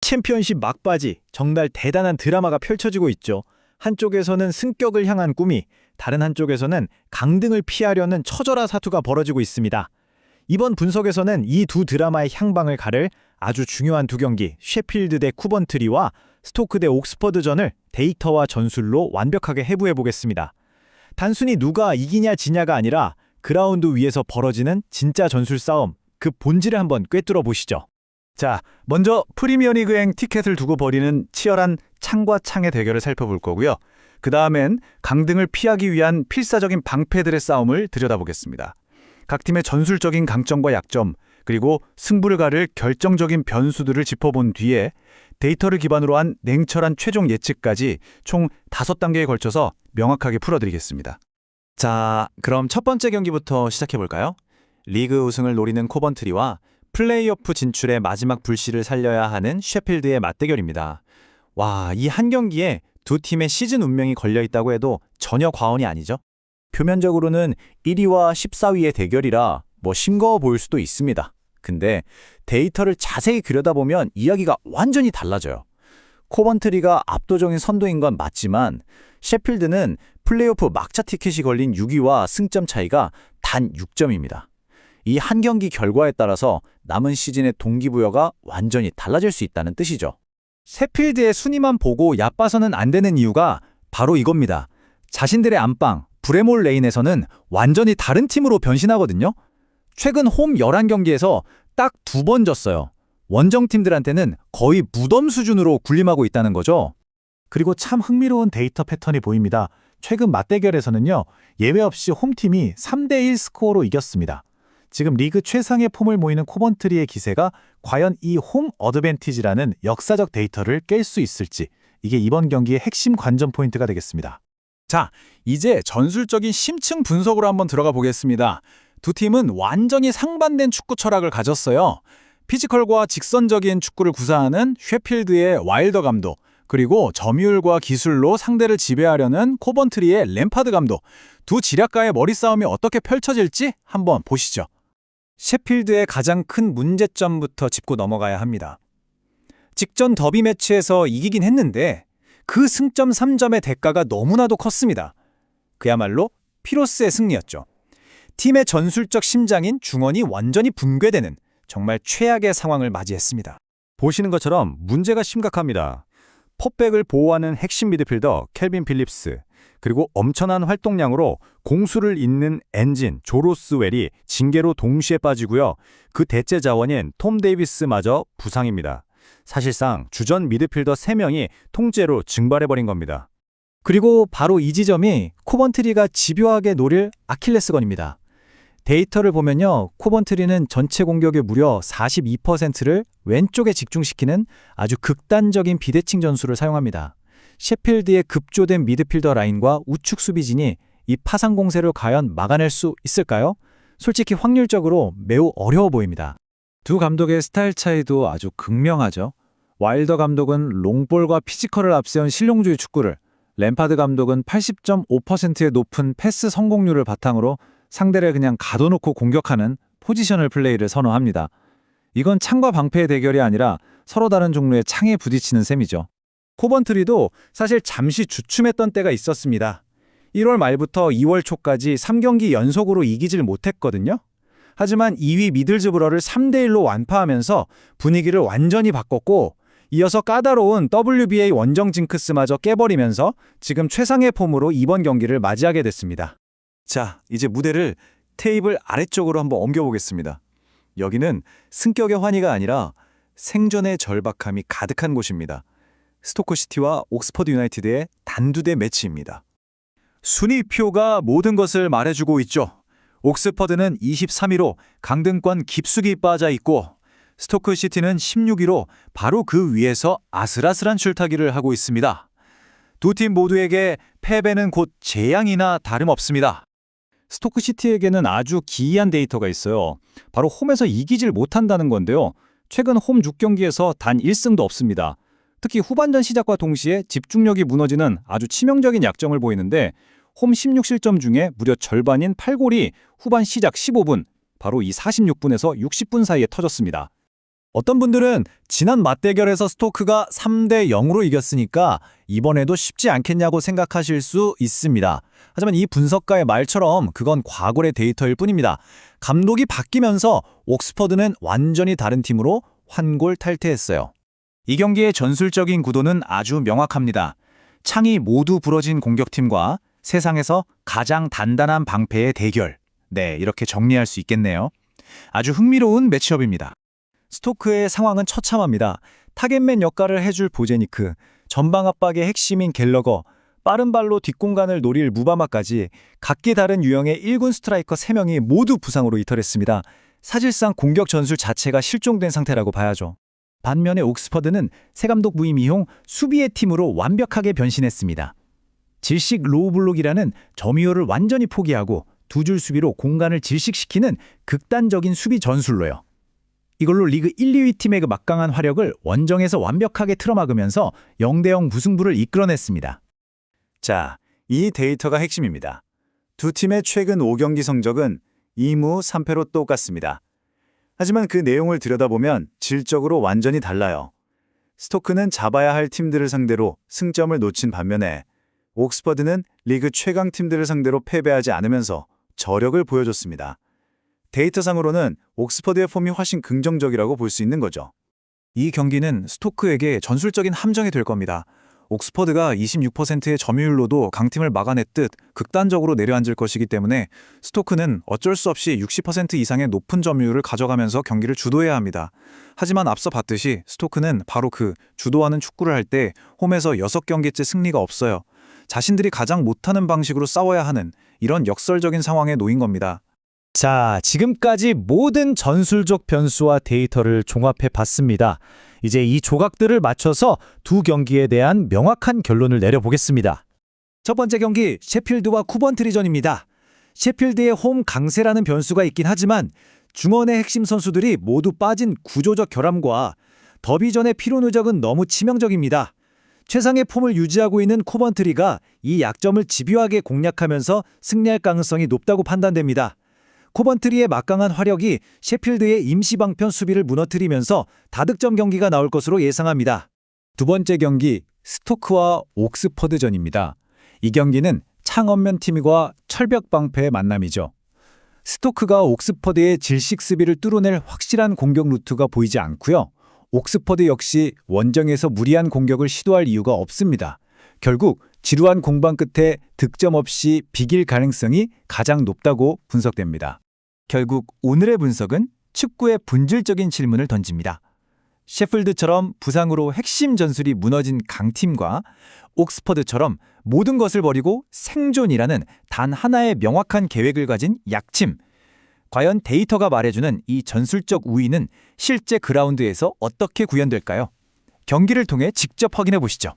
챔피언십 막바지, 정말 대단한 드라마가 펼쳐지고 있죠. 한쪽에서는 승격을 향한 꿈이, 다른 한쪽에서는 강등을 피하려는 처절한 사투가 벌어지고 있습니다. 이번 분석에서는 이 두 드라마의 향방을 가를 아주 중요한 두 경기, 셰필드 대 쿠번트리와 스토크 대 옥스퍼드전을 데이터와 전술로 완벽하게 해부해 보겠습니다. 단순히 누가 이기냐 지냐가 아니라 그라운드 위에서 벌어지는 진짜 전술 싸움, 그 본질을 한번 꿰뚫어 보시죠. 자, 먼저 프리미어리그행 티켓을 두고 벌이는 치열한 창과 창의 대결을 살펴볼 거고요. 그 다음엔 강등을 피하기 위한 필사적인 방패들의 싸움을 들여다보겠습니다. 각 팀의 전술적인 강점과 약점, 그리고 승부를 가를 결정적인 변수들을 짚어본 뒤에 데이터를 기반으로 한 냉철한 최종 예측까지 총 5단계에 걸쳐서 명확하게 풀어드리겠습니다. 자, 그럼 첫 번째 경기부터 시작해볼까요? 리그 우승을 노리는 코번트리와 플레이오프 진출의 마지막 불씨를 살려야 하는 셰필드의 맞대결입니다. 와, 이 한 경기에 두 팀의 시즌 운명이 걸려있다고 해도 전혀 과언이 아니죠? 표면적으로는 1위와 14위의 대결이라 싱거워 보일 수도 있습니다. 근데 데이터를 자세히 들여다보면 이야기가 완전히 달라져요. 코번트리가 압도적인 선두인 건 맞지만 셰필드는 플레이오프 막차 티켓이 걸린 6위와 승점 차이가 단 6점입니다. 이 한 경기 결과에 따라서 남은 시즌의 동기부여가 완전히 달라질 수 있다는 뜻이죠. 셰필드의 순위만 보고 얕봐서는 안 되는 이유가 바로 이겁니다. 자신들의 안방, 브레몰 레인에서는 완전히 다른 팀으로 변신하거든요. 최근 홈 11경기에서 딱 2번 졌어요. 원정팀들한테는 거의 무덤 수준으로 군림하고 있다는 거죠. 그리고 참 흥미로운 데이터 패턴이 보입니다. 최근 맞대결에서는요, 예외 없이 홈팀이 3대1 스코어로 이겼습니다. 지금 리그 최상의 폼을 모이는 코번트리의 기세가 과연 이 홈 어드밴티지라는 역사적 데이터를 깰 수 있을지, 이게 이번 경기의 핵심 관전 포인트가 되겠습니다. 자, 이제 전술적인 심층 분석으로 한번 들어가 보겠습니다. 두 팀은 완전히 상반된 축구 철학을 가졌어요. 피지컬과 직선적인 축구를 구사하는 셰필드의 와일더 감독, 그리고 점유율과 기술로 상대를 지배하려는 코번트리의 램파드 감독, 두 지략가의 머리싸움이 어떻게 펼쳐질지 한번 보시죠. 셰필드의 가장 큰 문제점부터 짚고 넘어가야 합니다. 직전 더비 매치에서 이기긴 했는데 그 승점 3점의 대가가 너무나도 컸습니다. 그야말로 피로스의 승리였죠. 팀의 전술적 심장인 중원이 완전히 붕괴되는 정말 최악의 상황을 맞이했습니다. 보시는 것처럼 문제가 심각합니다. 퍼백을 보호하는 핵심 미드필더 켈빈 필립스, 그리고 엄청난 활동량으로 공수를 잇는 엔진 조로 스웰이 징계로 동시에 빠지고요. 그 대체 자원인 톰 데이비스마저 부상입니다. 사실상 주전 미드필더 3명이 통째로 증발해버린 겁니다. 그리고 바로 이 지점이 코번트리가 집요하게 노릴 아킬레스건입니다. 데이터를 보면요, 코번트리는 전체 공격의 무려 42%를 왼쪽에 집중시키는 아주 극단적인 비대칭 전술을 사용합니다. 셰필드의 급조된 미드필더 라인과 우측 수비진이 이 파상 공세를 과연 막아낼 수 있을까요? 솔직히 확률적으로 매우 어려워 보입니다. 두 감독의 스타일 차이도 아주 극명하죠. 와일더 감독은 롱볼과 피지컬을 앞세운 실용주의 축구를, 램파드 감독은 80.5%의 높은 패스 성공률을 바탕으로 상대를 그냥 가둬놓고 공격하는 포지셔널 플레이를 선호합니다. 이건 창과 방패의 대결이 아니라 서로 다른 종류의 창에 부딪히는 셈이죠. 코번트리도 사실 잠시 주춤했던 때가 있었습니다. 1월 말부터 2월 초까지 3경기 연속으로 이기질 못했거든요. 하지만 2위 미들즈브러를 3대1로 완파하면서 분위기를 완전히 바꿨고, 이어서 까다로운 WBA 원정 징크스마저 깨버리면서 지금 최상의 폼으로 이번 경기를 맞이하게 됐습니다. 자, 이제 무대를 테이블 아래쪽으로 한번 옮겨보겠습니다. 여기는 승격의 환희가 아니라 생존의 절박함이 가득한 곳입니다. 스토크시티와 옥스퍼드 유나이티드의 단두대 매치입니다. 순위표가 모든 것을 말해주고 있죠. 옥스퍼드는 23위로 강등권 깊숙이 빠져 있고, 스토크시티는 16위로 바로 그 위에서 아슬아슬한 줄타기를 하고 있습니다. 두 팀 모두에게 패배는 곧 재앙이나 다름없습니다. 스토크시티에게는 아주 기이한 데이터가 있어요. 바로 홈에서 이기질 못한다는 건데요. 최근 홈 6경기에서 단 1승도 없습니다. 특히 후반전 시작과 동시에 집중력이 무너지는 아주 치명적인 약점을 보이는데, 홈 16실점 중에 무려 절반인 8골이 후반 시작 15분, 바로 이 46분에서 60분 사이에 터졌습니다. 어떤 분들은 지난 맞대결에서 스토크가 3대 0으로 이겼으니까 이번에도 쉽지 않겠냐고 생각하실 수 있습니다. 하지만 이 분석가의 말처럼 그건 과거의 데이터일 뿐입니다. 감독이 바뀌면서 옥스퍼드는 완전히 다른 팀으로 환골탈태했어요. 이 경기의 전술적인 구도는 아주 명확합니다. 창이 모두 부러진 공격팀과 세상에서 가장 단단한 방패의 대결. 네, 이렇게 정리할 수 있겠네요. 아주 흥미로운 매치업입니다. 스토크의 상황은 처참합니다. 타겟맨 역할을 해줄 보제니크, 전방 압박의 핵심인 갤러거, 빠른 발로 뒷공간을 노릴 무바마까지 각기 다른 유형의 1군 스트라이커 3명이 모두 부상으로 이탈했습니다. 사실상 공격 전술 자체가 실종된 상태라고 봐야죠. 반면에 옥스퍼드는 새 감독 부임 이후 수비의 팀으로 완벽하게 변신했습니다. 질식 로우블록이라는 점유율을 완전히 포기하고 두 줄 수비로 공간을 질식시키는 극단적인 수비 전술로요. 이걸로 리그 1, 2위 팀의 그 막강한 화력을 원정에서 완벽하게 틀어막으면서 0대0 무승부를 이끌어냈습니다. 자, 이 데이터가 핵심입니다. 두 팀의 최근 5경기 성적은 2무 3패로 똑같습니다. 하지만 그 내용을 들여다보면 질적으로 완전히 달라요. 스토크는 잡아야 할 팀들을 상대로 승점을 놓친 반면에 옥스퍼드는 리그 최강 팀들을 상대로 패배하지 않으면서 저력을 보여줬습니다. 데이터상으로는 옥스퍼드의 폼이 훨씬 긍정적이라고 볼 수 있는 거죠. 이 경기는 스토크에게 전술적인 함정이 될 겁니다. 옥스퍼드가 26%의 점유율로도 강팀을 막아냈듯 극단적으로 내려앉을 것이기 때문에 스토크는 어쩔 수 없이 60% 이상의 높은 점유율을 가져가면서 경기를 주도해야 합니다. 하지만 앞서 봤듯이 스토크는 바로 그 주도하는 축구를 할 때 홈에서 6경기째 승리가 없어요. 자신들이 가장 못하는 방식으로 싸워야 하는 이런 역설적인 상황에 놓인 겁니다. 자, 지금까지 모든 전술적 변수와 데이터를 종합해 봤습니다. 이제 이 조각들을 맞춰서 두 경기에 대한 명확한 결론을 내려보겠습니다. 첫 번째 경기, 셰필드와 쿠번트리전입니다. 셰필드의 홈 강세라는 변수가 있긴 하지만 중원의 핵심 선수들이 모두 빠진 구조적 결함과 더비전의 피로 누적은 너무 치명적입니다. 최상의 폼을 유지하고 있는 코번트리가 이 약점을 집요하게 공략하면서 승리할 가능성이 높다고 판단됩니다. 코번트리의 막강한 화력이 셰필드의 임시방편 수비를 무너뜨리면서 다득점 경기가 나올 것으로 예상합니다. 두 번째 경기, 스토크와 옥스퍼드전입니다. 이 경기는 창업면 팀과 철벽방패의 만남이죠. 스토크가 옥스퍼드의 질식 수비를 뚫어낼 확실한 공격 루트가 보이지 않고요. 옥스퍼드 역시 원정에서 무리한 공격을 시도할 이유가 없습니다. 결국 지루한 공방 끝에 득점 없이 비길 가능성이 가장 높다고 분석됩니다. 결국 오늘의 분석은 축구의 본질적인 질문을 던집니다. 셰필드처럼 부상으로 핵심 전술이 무너진 강팀과 옥스퍼드처럼 모든 것을 버리고 생존이라는 단 하나의 명확한 계획을 가진 약팀. 과연 데이터가 말해주는 이 전술적 우위는 실제 그라운드에서 어떻게 구현될까요? 경기를 통해 직접 확인해 보시죠.